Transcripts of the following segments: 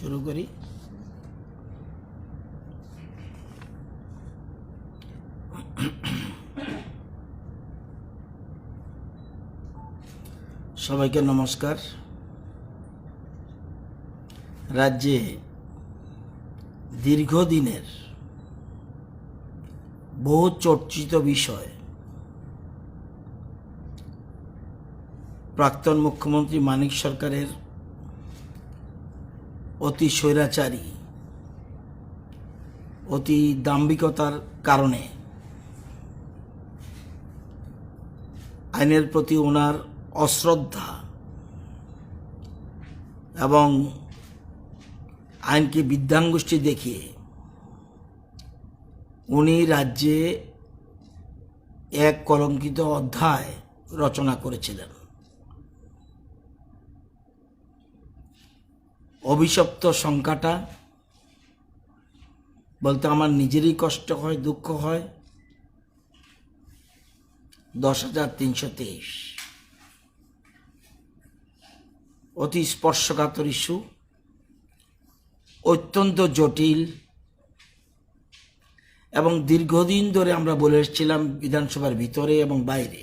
শুরু করি। সবাইকে নমস্কার। রাজ্যে দীর্ঘদিনের বহু চর্চিত বিষয় প্রাক্তন মুখ্যমন্ত্রী মানিক সরকারের অতি স্বৈরাচারী, অতি দাম্ভিকতার কারণে আইনের প্রতি ওনার অশ্রদ্ধা এবং আইনকে বিদ্যাঙ্গুষ্ঠী দেখিয়ে উনি রাজ্যে এক কলঙ্কিত অধ্যায় রচনা করেছিলেন। অভিশপ্ত সংখ্যাটা বলতে আমার নিজেরই কষ্ট হয়, দুঃখ হয়। 10,323 অতি স্পর্শকাতর ইস্যু, অত্যন্ত জটিল এবং দীর্ঘদিন ধরে আমরা বলে এসেছিলাম বিধানসভার ভিতরে এবং বাইরে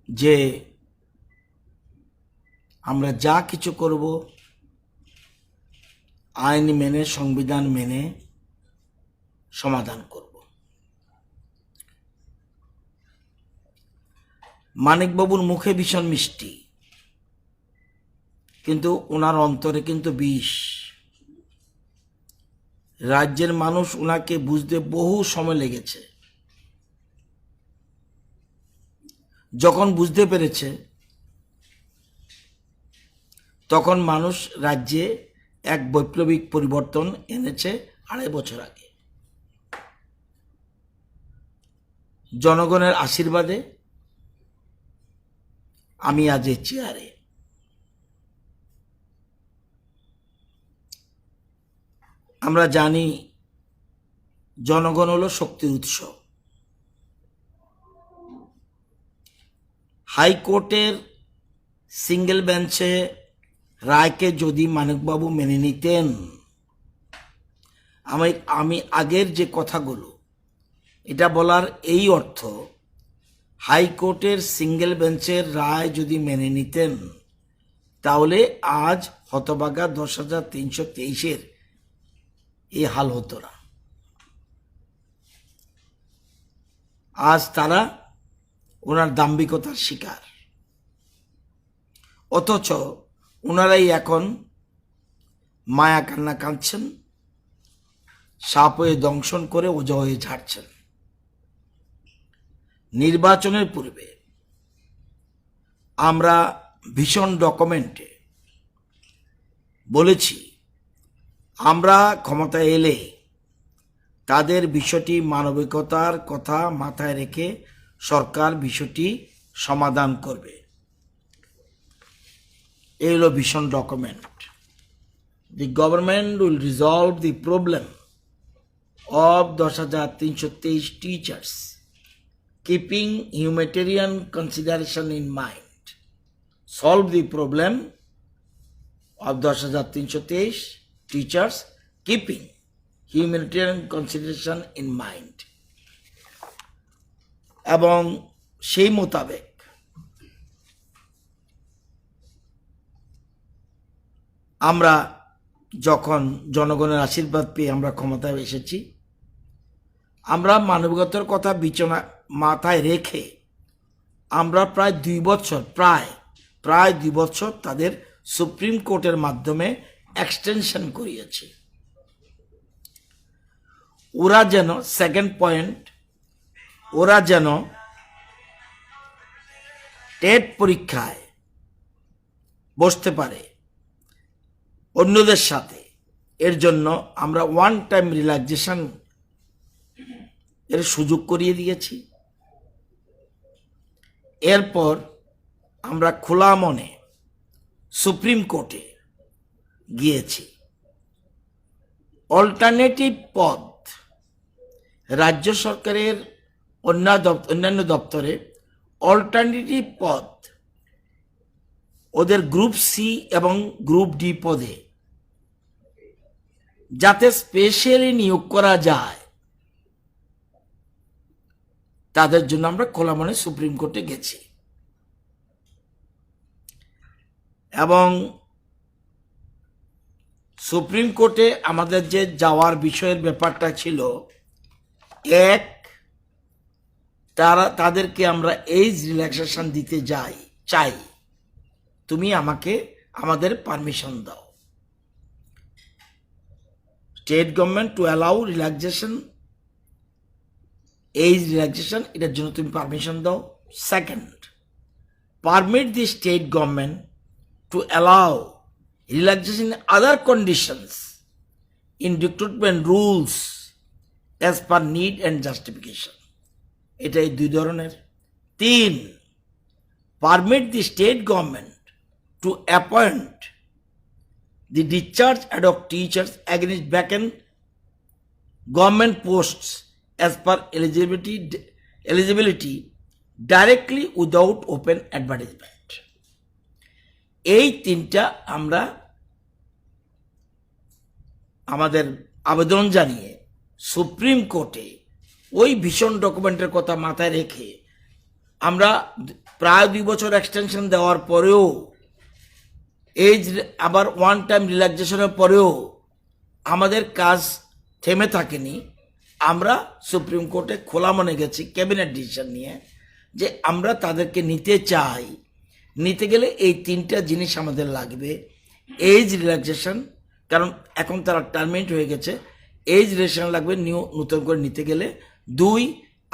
যে আমরা যা কিছু করব আইন মেনে, সংবিধান মেনে সমাধান করব। মানিকবাবুর মুখে ভীষণ মিষ্টি, কিন্তু ওনার অন্তরে কিন্তু বিষ। রাজ্যের মানুষ ওনাকে বুঝতে বহু সময় লেগেছে। যখন বুঝতে পেরেছে তখন মানুষ রাজ্যে এক বৈপ্লবিক পরিবর্তন এনেছে 2.5 বছর আগে। জনগণের আশীর্বাদে আমি আজ এই চেয়ারে। আমরা জানি জনগণ হলো শক্তির উৎস। হাইকোর্টের সিঙ্গেল বেঞ্চে রায়কে যদি মানিকবাবু মেনে নিতেন, আমি আগের যে কথাগুলো এটা বলার এই অর্থ, হাইকোর্টের সিঙ্গেল বেঞ্চের রায় যদি মেনে নিতেন তাহলে আজ হতভাগা 10,323-এর এই হাল হতো না। আজ তারা ওনার দাম্ভিকতার শিকার, অথচ ওনারাই এখন মায়া কান্না কাঁদছেন, সাপ হয়ে দংশন করে ওজা হয়ে ঝাড়ছেন। নির্বাচনের পূর্বে আমরা ভীষণ ডকুমেন্টে বলেছি আমরা ক্ষমতায় এলে তাদের বিষয়টি মানবিকতার কথা মাথায় রেখে সরকার বিষয়টি সমাধান করবে। এই হলো ভীষণ document. The government will resolve the problem of 10,323 teachers, keeping humanitarian consideration in mind. Solve the problem of 10,323 teachers, keeping humanitarian consideration in mind. এবং সেই মোতাবেক আমরা যখন জনগণের আশীর্বাদ পেয়ে আমরা ক্ষমতায় এসেছি, আমরা মানবিকতার কথা মাথায় রেখে আমরা প্রায় 2 বছর প্রায় 2 বছর তাদের সুপ্রিম কোর্টের মাধ্যমে এক্সটেনশন করিয়েছি। ওরা যেন সেকেন্ড পয়েন্ট, ওরা যেন টেট পরীক্ষায় বসতে পারে অন্যদের সাথে, এর জন্য আমরা ওয়ান টাইম রিল্যাক্সেশন এর সুযোগ করিয়ে দিয়েছি। এরপর আমরা খোলা মনে সুপ্রিম কোর্টে গিয়েছি। অল্টারনেটিভ পথ রাজ্য সরকারের অন্যান্য দপ্তরে অল্টারনেটিভ পথ ওদের গ্রুপ সি এবং গ্রুপ ডি পদে যাতে স্পেশালি নিয়োগ করা যায়, তাদের জন্য আমরা খোলা মনে সুপ্রিম কোর্টে গেছি। এবং সুপ্রিম কোর্টে আমাদের যে যাওয়ার বিষয়ের ব্যাপারটা ছিল, এক, তাদেরকে আমরা এজ রিল্যাক্সেশন দিতে চাই, তুমি আমাদের পারমিশন দাও। State government to allow relaxation, age relaxation, এটার জন্য তুমি পারমিশন দাও। Second, permit the state government to allow relaxation in other conditions in recruitment rules as per need and justification. এটাই দুই ধরনের। তিন, permit the state government to appoint the discharge ad hoc teachers against vacant government posts as per eligibility directly without open advertisement. এই তিনটা আমরা আমাদের আবেদন জানিয়ে সুপ্রিম কোর্টে ওই ভীষণ ডকুমেন্টের কথা মাথায় রেখে আমরা প্রায় 2 বছর এক্সটেনশন দেওয়ার পরেও, এজ আবার ওয়ান টাইম রিল্যাক্সেশনের পরেও আমাদের কাজ থেমে থাকেনি। আমরা সুপ্রিম কোর্টে খোলা মনে গেছি ক্যাবিনেট ডিসিশন নিয়ে যে আমরা তাদেরকে নিতে চাই। নিতে গেলে এই তিনটা জিনিস আমাদের লাগবে। এজ রিল্যাক্সেশন, কারণ এখন তারা টার্মিনেট হয়ে গেছে, এজ রিল্যাক্সেশন লাগবে নতুন করে নিতে গেলে। 2,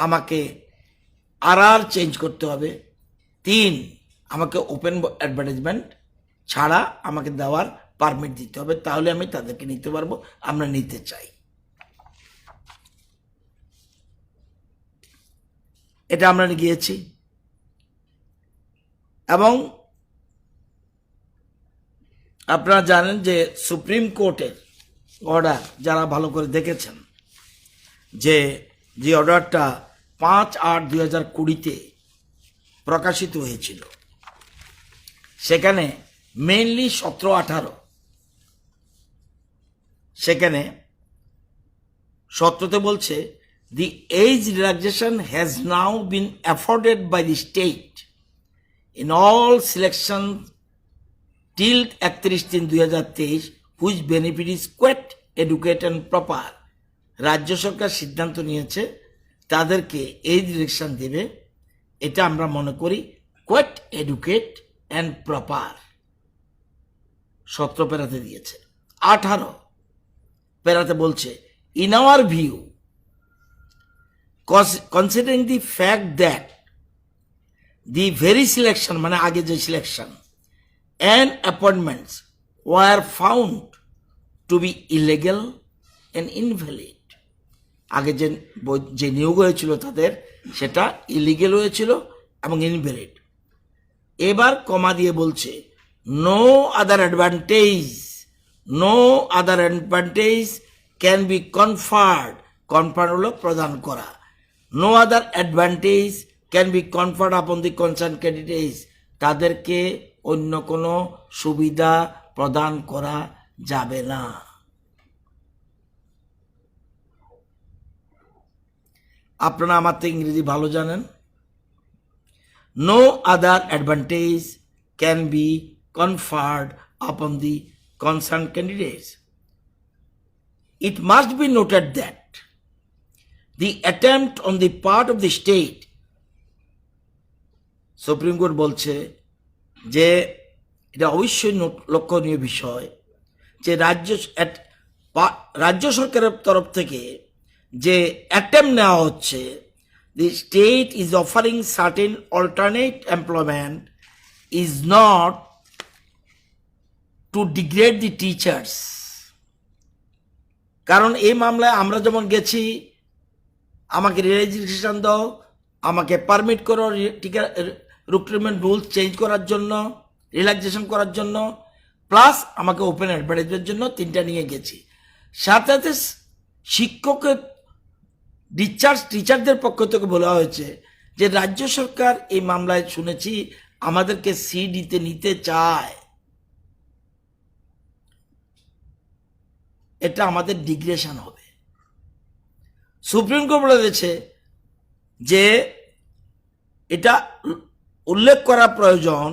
আমাকে আর চেঞ্জ করতে হবে। 3, আমাকে ওপেন অ্যাডভার্টাইজমেন্ট ছাড়া আমাকে দেওয়ার পারমিট দিতে হবে, তাহলে আমি তাদেরকে নিতে পারবো। আমরা নিতে চাই, এটা আমরা গিয়েছি। এবং আপনারা জানেন যে সুপ্রিম কোর্টের অর্ডার, যারা ভালো করে দেখেছেন, যে অর্ডারটা 5/8/2020 প্রকাশিত হয়েছিল, সেখানে মেইনলি 17-18, সেখানে 17তে বলছে, the age relaxation has now been afforded by the state in all selections till 31/3/2023 which benefit is quite educate and proper. রাজ্য সরকার সিদ্ধান্ত নিয়েছে তাদেরকে এই ডিরেকশন দেবে, এটা আমরা মনে করি কোয়েট এডুকেট অ্যান্ড প্রপার। 17 প্যারাতে দিয়েছে। 18 প্যারাতে বলছে, in our view considering the fact that the very selection, মানে আগে যে selection and appointments were found to be illegal and invalid, আগে যে নিয়োগ হয়েছিল তাদের সেটা ইলিগেল হয়েছিল এবং ইনভ্যালিড। এবার কমা দিয়ে বলছে, no other advantage can be conferred, হলো প্রদান করা, no other advantage can be conferred upon the concerned candidates, তাদেরকে অন্য কোনো সুবিধা প্রদান করা যাবে না। আপনারা আমার তো ইংরেজি ভালো জানেন। No other advantage can be conferred upon the concerned candidates. It must be noted that the attempt on the part of the state, supreme court বলছে যে এটা অবশ্যই লক্ষণীয় বিষয় যে রাজ্য সরকারের তরফ থেকে যে অ্যাটেম্প নেওয়া হচ্ছে, the state is offering certain alternate employment is not to degrade the teachers. কারণ এই মামলায় আমরা যেমন গেছি, আমাকে রেজিস্ট্রেশন দাও, আমাকে পারমিট করো রিক্রুটমেন্ট রুলস চেঞ্জ করার জন্য, রিল্যাক্সেশন করার জন্য, প্লাস আমাকে ওপেন অ্যাডভার্টাইজমেন্টের জন্য 3টা নিয়ে গেছি। সাথে সাথে শিক্ষকের টিচারদের পক্ষ থেকে বলা হয়েছে যে রাজ্য সরকার এই মামলায় শুনেছি আমাদেরকে সিডিতে নিতে চায়, এটা আমাদের ডিগ্রেশন হবে। সুপ্রিম কোর্ট বলেছে যে এটা উল্লেখ করা প্রয়োজন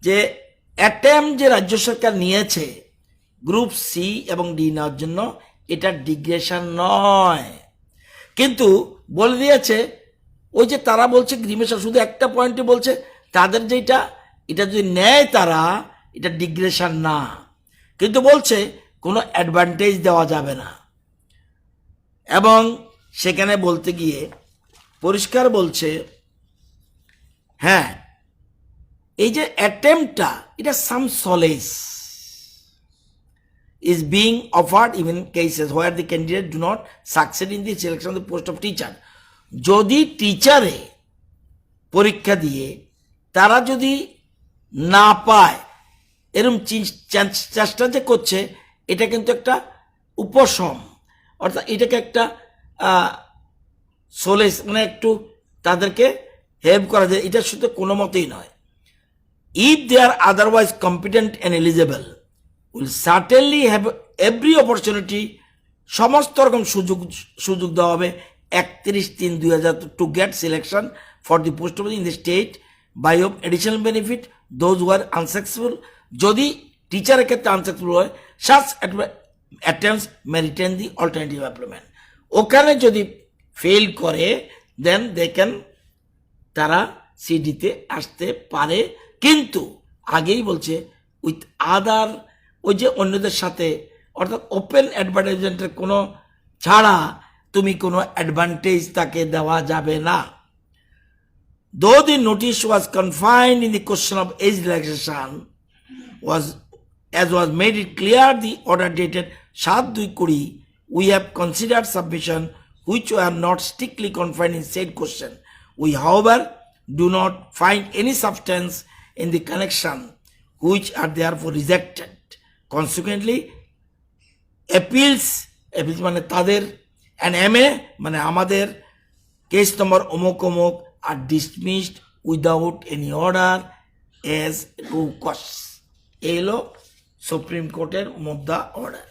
যে অ্যাটেম্প যে রাজ্য সরকার নিয়েছে গ্রুপ সি এবং ডি নেওয়ার জন্য, এটা ডিগ্রেশন নয়। কিন্তু বলে দিয়েছে ওই যে তারা বলছে গ্রিমেশন, শুধু একটা পয়েন্টে বলছে তাদের যেটা এটা যদি নেয় তারা, এটা ডিগ্রেশন না, কিন্তু বলছে কোনো অ্যাডভান্টেজ দেওয়া যাবে না। এবং সেখানে বলতে গিয়ে পরিষ্কার বলছে হ্যাঁ এই যে অ্যাটেম্পটা, এটা সাম সলেস is being offered even cases where the candidate do not succeed in the selection of the post of teacher. যদি টিচারে পরীক্ষা দিয়ে তারা যদি না পায়, এরকম চেষ্টা যে করছে, এটা কিন্তু একটা উপশম, অর্থাৎ এটাকে একটা সোলেস, মানে একটু তাদেরকে হেল্প করা যায়, এটা শুধু কোনো মতেই নয়। If they are otherwise competent and eligible will certainly have every opportunity, সমস্ত রকম সুযোগ দেওয়া হবে 31/3/2000 to get selection for the post in the state by of additional benefit those who are unsuccessful. যদি টিচারের ক্ষেত্রে আনসাকসেসফুল হয়, such attempts may retain the alternative employment. ওখানে যদি ফেল করে দেন তারা সিডিতে আসতে পারে, কিন্তু আগেই বলছে উইথ আদার, ওই যে অন্যদের সাথে, অর্থাৎ ওপেন অ্যাডভার্টাইজমেন্টের কোনো ছাড়া তুমি কোনো অ্যাডভান্টেজ তাকে দেওয়া যাবে না। Though the notice was confined in the question of age relaxation was was made it clear the order dated 7/2/20, we have considered submission which were not strictly confined in said question. We however do not find any substance in the connection which are therefore rejected. Consequently, appeals মানে তাদের and MA মানে আমাদের case number অমুক অমুক are dismissed without any order as to cause. এলো supreme কোর্টের মুদ্রা order.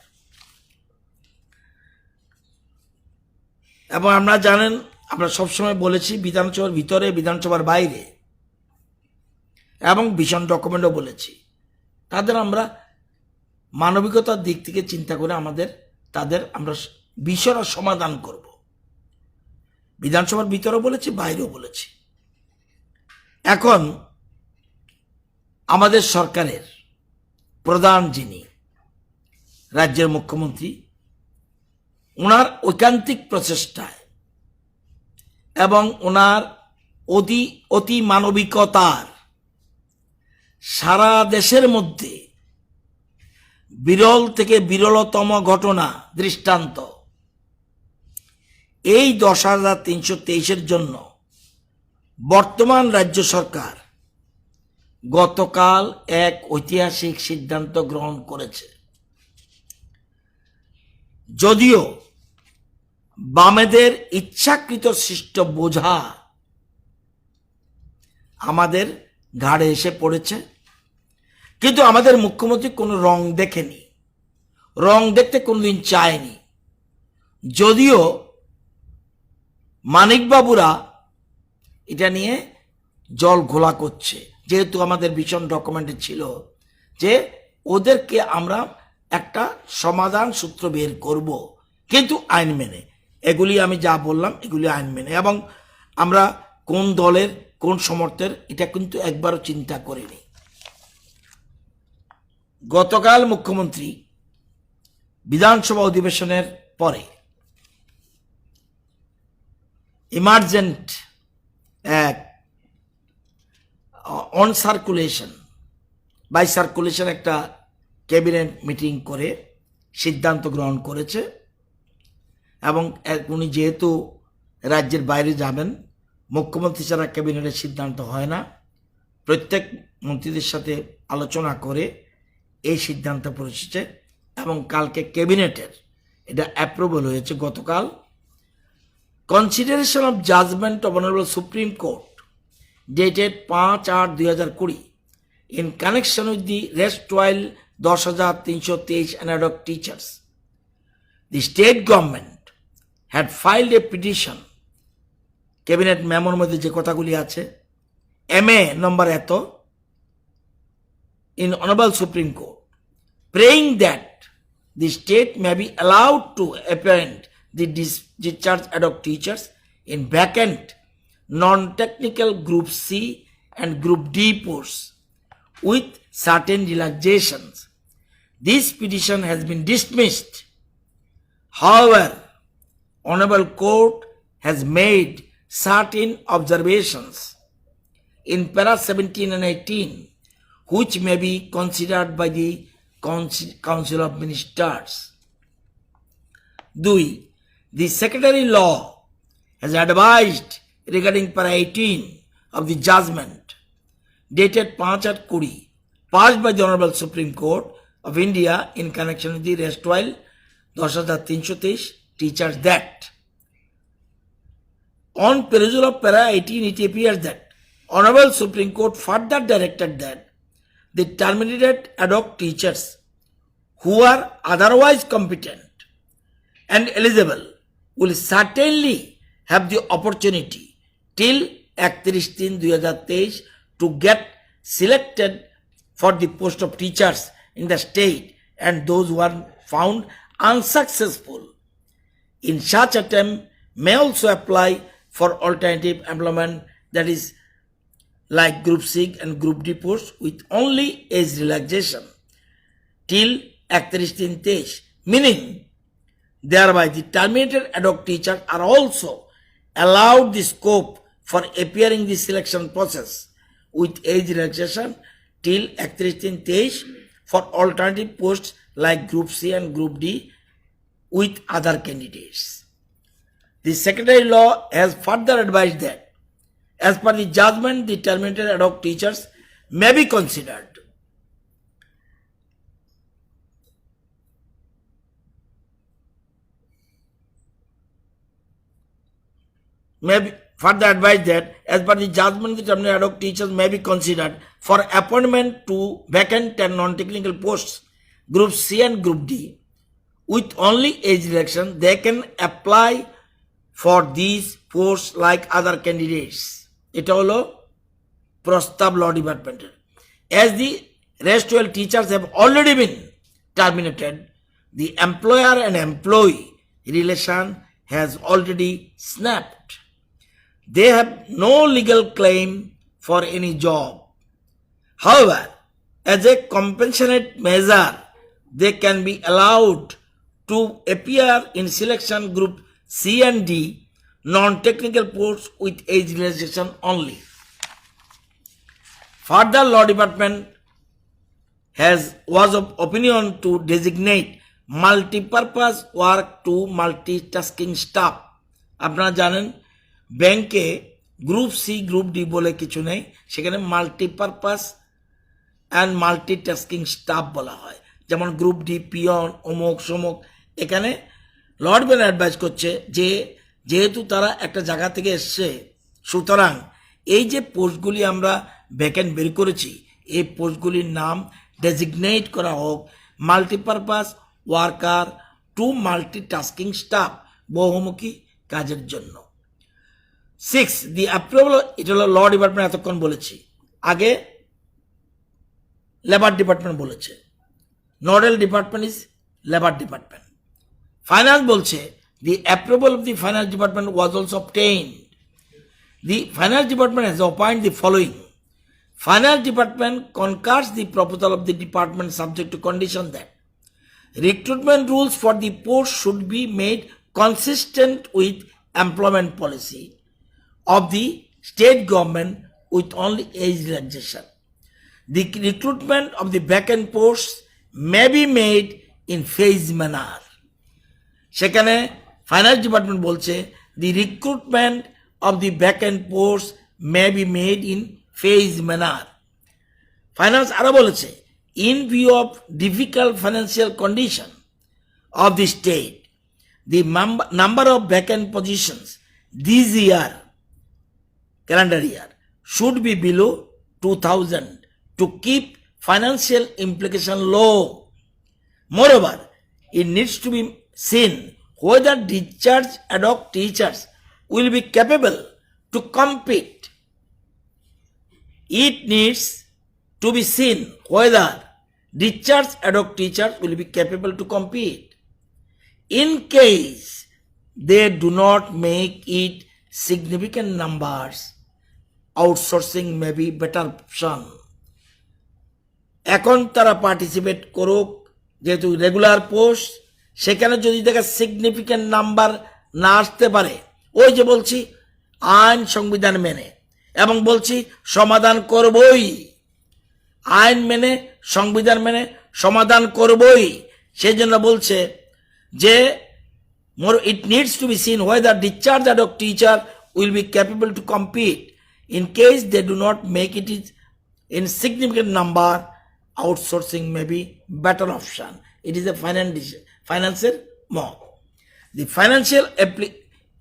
এবং আমরা জানেন, আমরা সবসময় বলেছি বিধানসভার ভিতরে, বিধানসভার বাইরে, এবং ভীষণ ডকুমেন্টও বলেছি, তাদের আমরা মানবিকতার দিক থেকে চিন্তা করে তাদের আমরা বিষয়টা সমাধান করব। বিধানসভার ভিতরেও বলেছি, বাইরেও বলেছি। এখন আমাদের সরকারের প্রধান যিনি রাজ্যের মুখ্যমন্ত্রী, ওনার ঐকান্তিক প্রচেষ্টায় এবং ওনার অতি মানবিকতার সারা দেশের মধ্যে বিরল থেকে বিরলতম ঘটনা দৃষ্টান্ত, এই 10,323 জন্য বর্তমান রাজ্য সরকার গতকাল এক ঐতিহাসিক সিদ্ধান্ত গ্রহণ করেছে। যদিও বামেদের ইচ্ছাকৃত সৃষ্ট বোঝা আমাদের ঘাড়ে এসে পড়েছে, কিন্তু আমাদের মুখ্যমন্ত্রী কোনো রং দেখেনি, রং দেখতে কোনোদিন চায়নি। যদিও মানিকবাবুরা এটা নিয়ে জল ঘোলা করছে, যেহেতু আমাদের ভীষণ ডকুমেন্টে ছিল যে ওদেরকে আমরা একটা সমাধান সূত্র বের করব, কিন্তু আইন মেনে। এগুলি আমি যা বললাম এগুলি আইন মেনে, এবং আমরা কোন দলের কোন সমর্থের এটা কিন্তু একবারও চিন্তা করিনি। গতকাল মুখ্যমন্ত্রী বিধানসভা অধিবেশনের পরে ইমার্জেন্ট এক অন সার্কুলেশন বাই সার্কুলেশন একটা ক্যাবিনেট মিটিং করে সিদ্ধান্ত গ্রহণ করেছে। এবং উনি যেহেতু রাজ্যের বাইরে যাবেন, মুখ্যমন্ত্রী ছাড়া ক্যাবিনেটের সিদ্ধান্ত হয় না, প্রত্যেক মন্ত্রীদের সাথে আলোচনা করে এই সিদ্ধান্ত পৌঁছেছে এবং কালকে ক্যাবিনেটের এটা অ্যাপ্রুভাল হয়েছে গতকাল। Consideration of judgement of honourable Supreme Court dated 5/8/2020 in connection with the erstwhile 10,323 and ad hoc teachers. The state government had filed a petition, cabinet মেমোর মধ্যে যে কথাগুলি আছে, MA number এত, in Honorable Supreme Court, praying that the state may be allowed to appoint the discharged ad hoc teachers in vacant non-technical Group C and Group D posts with certain relaxations. This petition has been dismissed. However, Honorable Court has made certain observations in para 17 and 18 which may be considered by the Council of Ministers. 2. The Secretary Law has advised regarding para 18 of the judgment dated 5/8/20 passed by the Honorable Supreme Court of India in connection with the erstwhile 10,323 teachers that on perusal of para 18 it appears that Honorable Supreme Court further directed that the terminated ad hoc teachers who are otherwise competent and eligible will certainly have the opportunity till 31/3/2023 to get selected for the post of teachers in the state, and those who are found unsuccessful in such attempt may also apply for alternative employment, that is like Group C and Group D posts with only age relaxation till 31/3/23, meaning thereby the terminated ad hoc teachers are also allowed the scope for appearing the selection process with age relaxation till 31/3/23 for alternative posts like Group C and Group D with other candidates. The Secretary Law has further advised that as per the judgment, the terminated ad hoc teachers may be considered further advised that as per the judgment, the terminated ad hoc teachers may be considered for appointment to vacant and non-technical posts Group C and Group D with only age relaxation. They can apply for these posts like other candidates. এটা হলো প্রস্তাব ল ডিপার্টমেন্টের। As the erstwhile teachers have already been terminated, the employer and employee relation has already snapped. They have no legal claim for any job. However, as a compensatory measure, they can be allowed to appear in selection Group C and D non-technical posts with age relaxation only. Further, Law Department was of opinion to designate multi-purpose work to multitasking staff. আপনারা জানেন ব্যাংকে group C group D বলে কিছু নেই, সেখানে multipurpose and multitasking staff বলা হয়, যেমন গ্রুপ ডি পিয়ন অমুক সমুক। এখানে লর্ড বেন অ্যাডভাইস করছে যে যেহেতু তারা একটা জায়গা থেকে এসছে, সুতরাং এই যে পোস্টগুলি আমরা ভ্যাকেন্ট বের করেছি, এই পোস্টগুলির নাম ডেজিগনেট করা হোক multipurpose worker two multitasking staff, বহুমুখী কাজের জন্য। 6. দি অ্যাপ্রুভাল, এটা হলো ল ডিপার্টমেন্ট এতক্ষণ বলেছি, আগে লেবার ডিপার্টমেন্ট বলেছে। Nodal department is labour department. Finance বলছে the approval of the finance department was also obtained. The finance department has opined the following. Finance department concurs the proposal of the department subject to condition that recruitment rules for the post should be made consistent with employment policy of the state government with only age relaxation. The recruitment of the vacant posts may be made in phased manner. সেখানে finance department বলছে the recruitment of the vacant posts may be made in phased manner. Finance আরো বলেছে in view of difficult financial condition of the state, the number of vacant positions this year, calendar year, should be below 2000 to keep financial implication low. Moreover, it needs to be seen whether discharged ad hoc teachers will be capable to compete. It needs to be seen whether discharged ad hoc teachers will be capable to compete. In case they do not make it significant numbers, outsourcing may be better option. এখন তারা participate করুক, যেহেতু regular post, সেখানে যদি দেখে significant number না আসতে পারে, ওই যে বলছি আইন সংবিধান মেনে, এবং বলছি সমাধান করবই, আইন মেনে সংবিধান মেনে সমাধান করবই। সেই জন্য বলছে যে it needs to be seen whether discharged ad hoc teacher will be capable to compete. In case they do not make it in significant number, outsourcing may be better option. It is a financial mock. The financial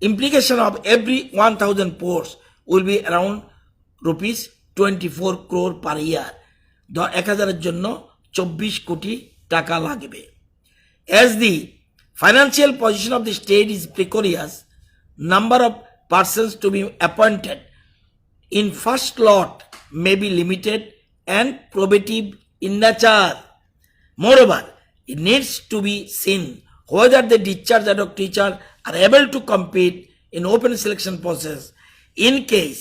implication of every 1000 posts will be around rupees 24 crore per year. 1000 জন্য 24 কোটি টাকা লাগবে। As the financial position of the state is precarious, number of persons to be appointed in first lot may be limited and probative in nature. Moreover, it needs to be seen whether the discharged ad hoc teachers are able to compete in open selection process. In case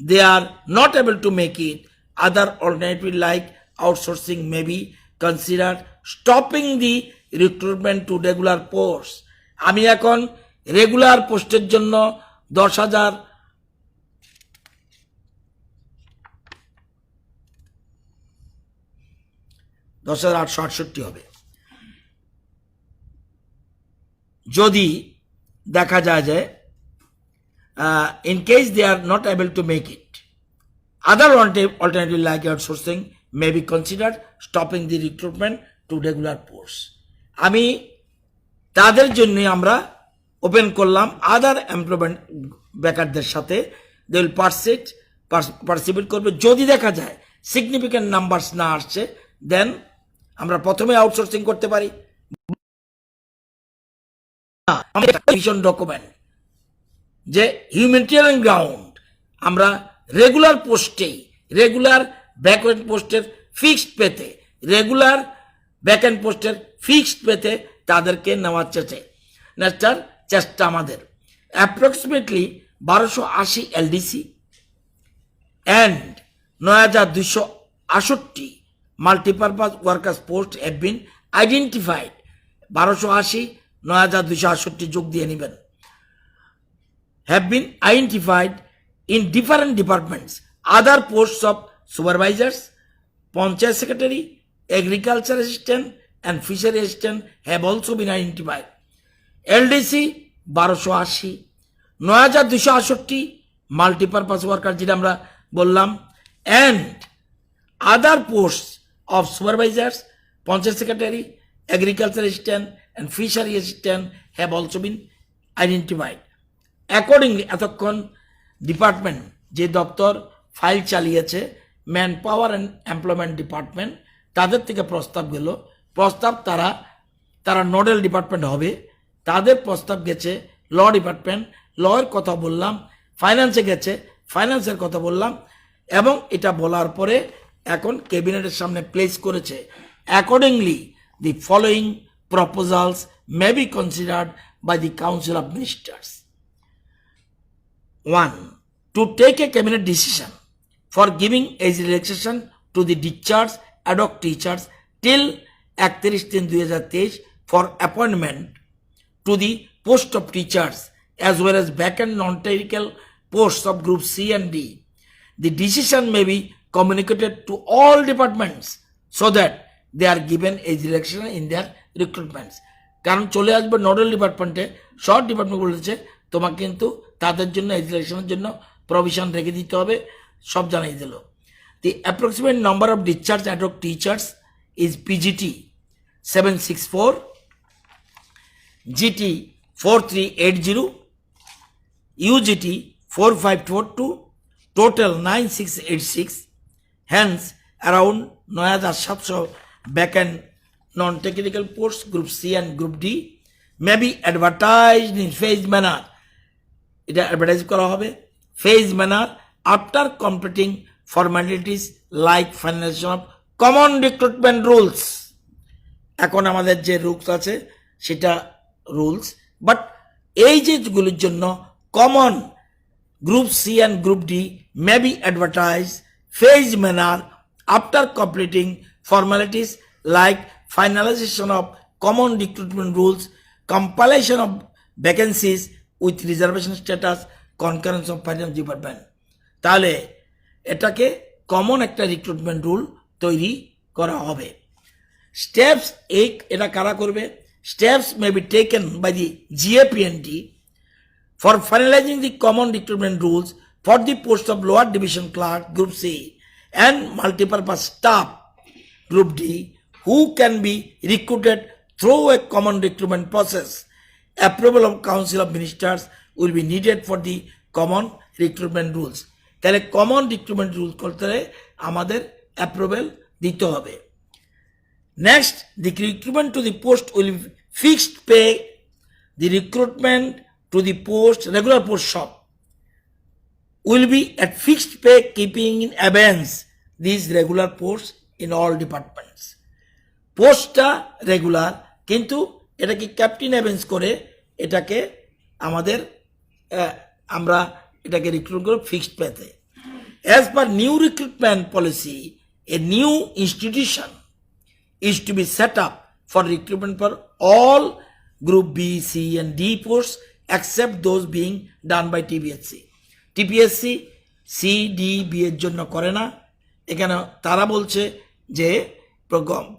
they are not able to make it, other alternative like outsourcing may be considered, stopping the recruitment to regular post. আমি এখন regular পোস্টের জন্য 10,868 হবে। যদি দেখা যায় যে in case they are not able to make it, other alternative like outsourcing may be considered, stopping the recruitment to regular posts. আমি তাদের জন্য আমরা ওপেন করলাম আদার এমপ্লয়মেন্ট বেকারদের সাথে, দে উইল পার্টিসিপেট করবে। যদি দেখা যায় সিগনিফিক্যান্ট নাম্বারস না আসছে, দেন আমরা প্রথমে আউটসোর্সিং করতে পারি। ভিশন ডকুমেন্ট যে হিউম্যানিটেরিয়ান গ্রাউন্ড, আমরা রেগুলার পোস্টেই, রেগুলার ভ্যাকেন্ট পোস্টের ফিক্সড পেতে, রেগুলার ভ্যাকেন্ট পোস্টের ফিক্সড পেতে তাদেরকে নেওয়ার চেষ্টা আমাদের। Approximately 1280 LDC and 9268 multipurpose workers post have been identified. 1280 9268 যোগ দিয়ে নেবেন। Have been identified in different departments. Other posts of supervisors, panchayat secretary, agriculture assistant and fishery assistant have also been identified. LDC 1280, 9268 multipurpose worker যেটা আমরা বললাম, and other posts of supervisors, panchayat secretary, agriculture assistant and fishery assistant have also been identified. Accordingly, এতক্ষণ department যে দপ্তর file চালিয়েছে, man power and employment department, তাদের থেকে প্রস্তাব গেল। প্রস্তাব তারা নোডাল ডিপার্টমেন্ট হবে, তাদের প্রস্তাব গেছে ল ডিপার্টমেন্ট, লয়ের কথা বললাম, ফাইন্যান্সে গেছে, ফাইন্যান্সের কথা বললাম, এবং এটা বলার পরে এখন ক্যাবিনেটের সামনে প্লেস করেছে। Accordingly the following proposals may be considered by the council of ministers. 1. To take a cabinet decision for giving age relaxation to the discharged ad hoc teachers till 31/3/2023 for appointment to the post of teachers as well as vacant non-technical posts of group C and D. The decision may be communicated to all departments so that they are given age relaxation in their recruitments. কারণ চলে আসবে nodal ডিপার্টমেন্টে, সব department বলেছে তোমাকে কিন্তু তাদের জন্য এজ রিল্যাক্সেশনের জন্য প্রভিশন রেখে দিতে হবে, সব জানাই দিল। The approximate number of discharged ad hoc teachers is PGT 764, GT 4380, UGT 4542, total 9686, hence around 9700 vacant non-technical posts group C and group D may be advertised in phased manner. এটা advertise করা হবে phased manner after completing formalities like finalization of common recruitment rules. এখন আমাদের যে rules আছে সেটা rules, but এই যেগুলির জন্য common group C and group D may be advertise phase manner after completing formalities like finalisation of common recruitment rules, compilation of vacancies with reservation status, concurrence of finance department. তাহলে এটাকে common একটা recruitment rule তৈরি করা হবে। Steps এটা কারা করবে? Steps may be taken by the GAPNT for finalizing the common recruitment rules for the post of lower division clerk group C and multipurpose staff group D who can be recruited through a common recruitment process. Approval of Council of Ministers will be needed for the common recruitment rules. তাহলে common recruitment rules করতে আমাদের approval দিতে হবে। Next, the recruitment to the post will be fixed pay. The recruitment to the post, regular post shop, will be at fixed pay, keeping in abeyance these regular posts in all departments. পোস্টটা regular, কিন্তু এটাকে captain অ্যাবেন্স করে এটাকে আমাদের আমরা এটাকে recruit করব fixed পেতে। As per new recruitment policy, a new institution is to be set up for recruitment for all group B, C and D posts except those being done by TPSC. TPSC C, D, B এর জন্য করে না। এখানে তারা বলছে যে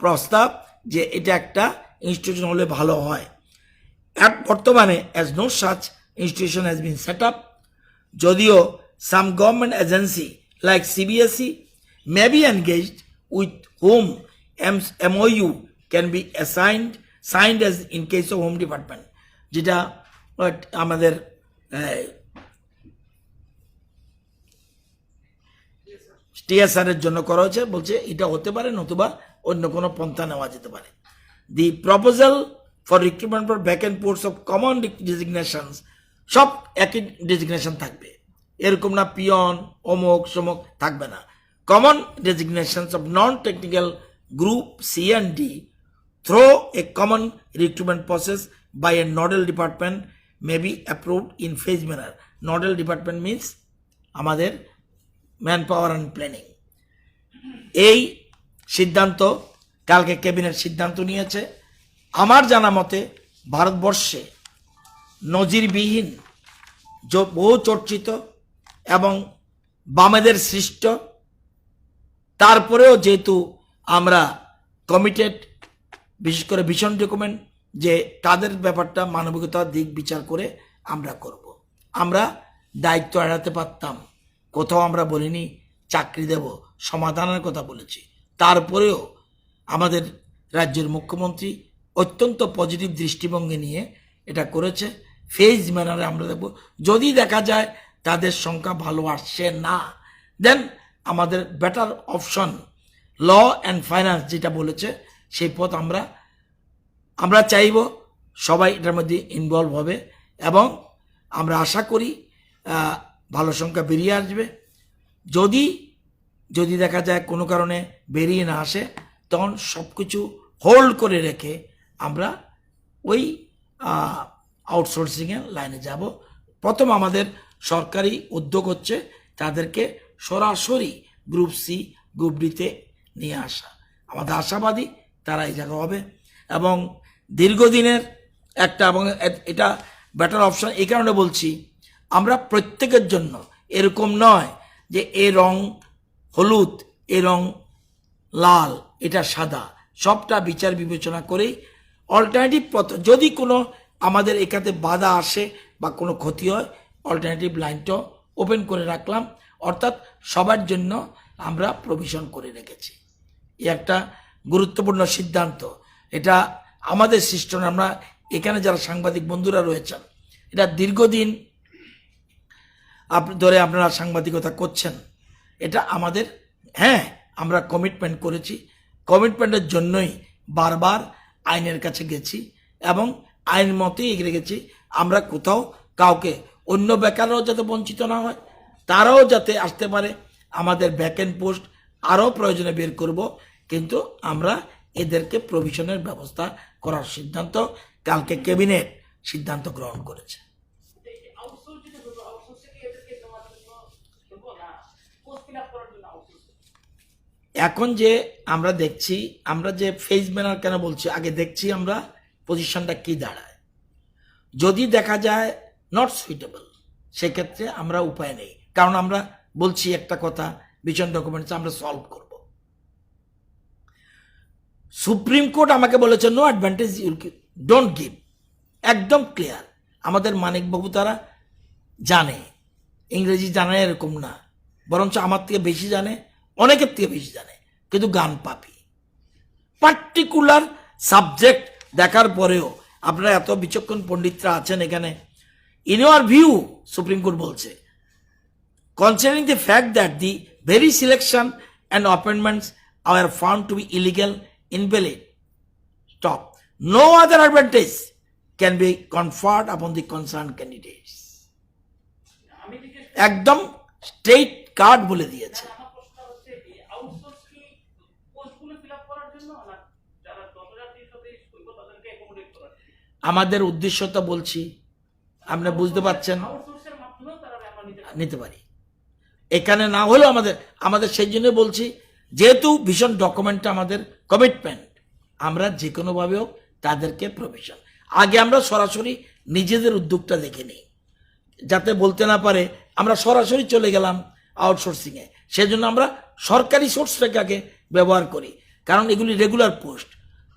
প্রস্তাব যে এটা একটা ইনস্টিটিউশন হলে ভালো হয়। বর্তমানে as no such institution has been set up, যদিও some government agency like CBSE may be engaged with whom MOU can be signed as in case of Home Department, যেটা আমাদের TSR এর জন্য করা হয়েছে, বলছে এটা হতে পারে, নতুবা অন্য কোনো পন্থা নেওয়া যেতে পারে। The proposal for recruitment for vacant posts of common designations, সব একই ডেজিগনেশন থাকবে, এরকম না পিয়ন অমুক সমক থাকবে না। Common designations of non technical group C and D through a common recruitment process by a nodal department may be approved in phase manner. Nodal department means আমাদের ম্যান পাওয়ার অ্যান্ড প্ল্যানিং। এই সিদ্ধান্ত কালকে cabinet সিদ্ধান্ত নিয়েছে। আমার জানা মতে ভারতবর্ষে নজিরবিহীন বহু চর্চিত এবং বামেদের সৃষ্ট, তারপরেও যেহেতু আমরা কমিটেড, বিশেষ করে ভিশন ডকুমেন্ট, যে তাদের ব্যাপারটা মানবিকতার দিক বিচার করে আমরা করব। আমরা দায়িত্ব এড়াতে পারতাম, কোথাও আমরা বলিনি চাকরি দেব, সমাধানের কথা বলেছি। তারপরেও আমাদের রাজ্যের মুখ্যমন্ত্রী অত্যন্ত পজিটিভ দৃষ্টিভঙ্গি নিয়ে এটা করেছে। ফেজ ম্যানারে আমরা দেখব, যদি দেখা যায় তাদের সংখ্যা ভালো আসছে না, দেন আমাদের better option law and finance যেটা বলেছে সেই পথ আমরা চাইব সবাই এটার মধ্যে ইনভলভ হবে, এবং আমরা আশা করি ভালো সংখ্যা বেরিয়ে আসবে। যদি দেখা যায় কোনো কারণে বেরিয়ে না আসে, তখন সব কিছু হোল্ড করে রেখে আমরা ওই আউটসোর্সিংয়ের লাইনে যাব। প্রথম আমাদের সরকারি উদ্যোগ হচ্ছে তাদেরকে সরাসরি গ্রুপ সি গ্রুপ ডিতে নিয়ে আসা। আমাদের আশাবাদী তারা এই জায়গা হবে, এবং দীর্ঘদিনের একটা, এবং এটা বেটার অপশন এই কারণে বলছি, আমরা প্রত্যেকের জন্য এরকম নয় যে এ রং হলুদ, এ রং লাল, এটা সাদা, সবটা বিচার বিবেচনা করেই অল্টারনেটিভ পথ, যদি কোনো আমাদের এখানে বাধা আসে বা কোনো ক্ষতি হয়, অল্টারনেটিভ লাইনটাও ওপেন করে রাখলাম, অর্থাৎ সবার জন্য আমরা প্রভিশন করে রেখেছি। একটা গুরুত্বপূর্ণ সিদ্ধান্ত, এটা আমাদের সিস্টেম। আমরা এখানে যারা সাংবাদিক বন্ধুরা রয়েছেন, এটা দীর্ঘদিন ধরে আপনারা সাংবাদিকতা করছেন, এটা আমাদের, হ্যাঁ আমরা কমিটমেন্ট করেছি, কমিটমেন্টের জন্যই বারবার আইনের কাছে গেছি এবং আইন মতেই এগিয়ে গেছি। আমরা কোথাও কাউকে, অন্য বেকাররাও যাতে বঞ্চিত না হয়, তারাও যাতে আসতে পারে, আমাদের ভ্যাকেন্ট পোস্ট আরও প্রয়োজনে বের করব, কিন্তু আমরা এদেরকে প্রভিশনের ব্যবস্থা করার সিদ্ধান্ত কালকে ক্যাবিনেট সিদ্ধান্ত গ্রহণ করেছে। এখন যে আমরা দেখছি, আমরা যে ফেজ ম্যানার কেন বলছি, আগে দেখছি আমরা পজিশনটা কি দাঁড়ায়। যদি দেখা যায় নট সুইটেবল, সেক্ষেত্রে আমরা উপায় নেই, কারণ আমরা বলছি একটা কথা, ভিশন ডকুমেন্টস আমরা সলভ করব। সুপ্রিম কোর্ট আমাকে বলেছে no advantage you don't give, একদম ক্লিয়ার। আমাদের মানিকবাবু তারা জানে, ইংরেজি জানে এরকম না, বরঞ্চ আমার থেকে বেশি জানে, অনেকের থেকে বেশি জানে, কিন্তু গান পাপি। পার্টিকুলার সাবজেক্ট দেখার পরেও আপনারা এত বিচক্ষণ পণ্ডিতরা আছেন এখানে, in your view supreme court বলছে, considering the fact that the very selection and appointments are found to be illegal, invalid, stop, no other advantage can be conferred upon the concerned candidates. একদম straight card বলে দিয়েছে। আমাদের উদ্দেশ্য তো বলছি, আপনি বুঝতে পারছেন, নিতে পারি এখানে না হলেও আমাদের সেই জন্য বলছি, যেহেতু ভিশন ডকুমেন্টটা আমাদের কমিটমেন্ট, আমরা যে কোনোভাবেও তাদেরকে প্রভিশন, আগে আমরা সরাসরি নিজেদের উদ্যোগটা দেখে নিই, যাতে বলতে না পারে আমরা সরাসরি চলে গেলাম আউটসোর্সিংয়ে। সেজন্য আমরা সরকারি সোর্সটাকে আগে ব্যবহার করি, কারণ এগুলি রেগুলার পোস্ট।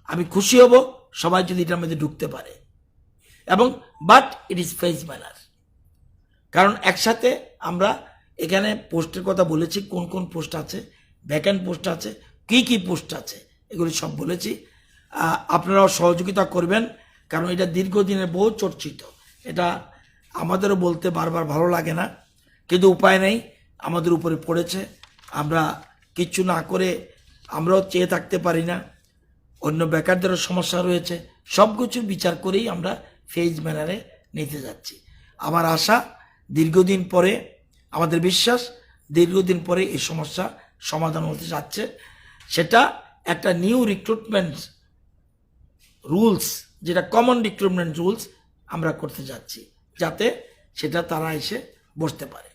আমি খুশি হব সবাই যদি এটার মধ্যে ঢুকতে পারে, এবং but it is phase manner, কারণ একসাথে আমরা এখানে পোস্টের কথা বলেছি, কোন কোন পোস্ট আছে, ভ্যাকেন্ট পোস্ট আছে, কি কি পোস্ট আছে, এগুলি সব বলেছি। আপনারাও সহযোগিতা করবেন, কারণ এটা দীর্ঘদিনের বহু চর্চিত, এটা আমাদেরও বলতে বারবার ভালো লাগে না, কিন্তু উপায় নেই, আমাদের উপরে পড়েছে। আমরা কিচ্ছু না করে আমরাও চেয়ে থাকতে পারি না, অন্য বেকারদেরও সমস্যা রয়েছে, সব কিছু বিচার করেই আমরা ফেজ ম্যানারে নিতে যাচ্ছি। আমার আশা দীর্ঘদিন পরে, আমাদের বিশ্বাস দীর্ঘদিন পরে এই সমস্যা সমাধান হতে যাচ্ছে। সেটা একটা নিউ রিক্রুটমেন্ট রুলস, যেটা কমন রিক্রুটমেন্ট রুলস আমরা করতে যাচ্ছি, যাতে সেটা তারা এসে বসতে পারে।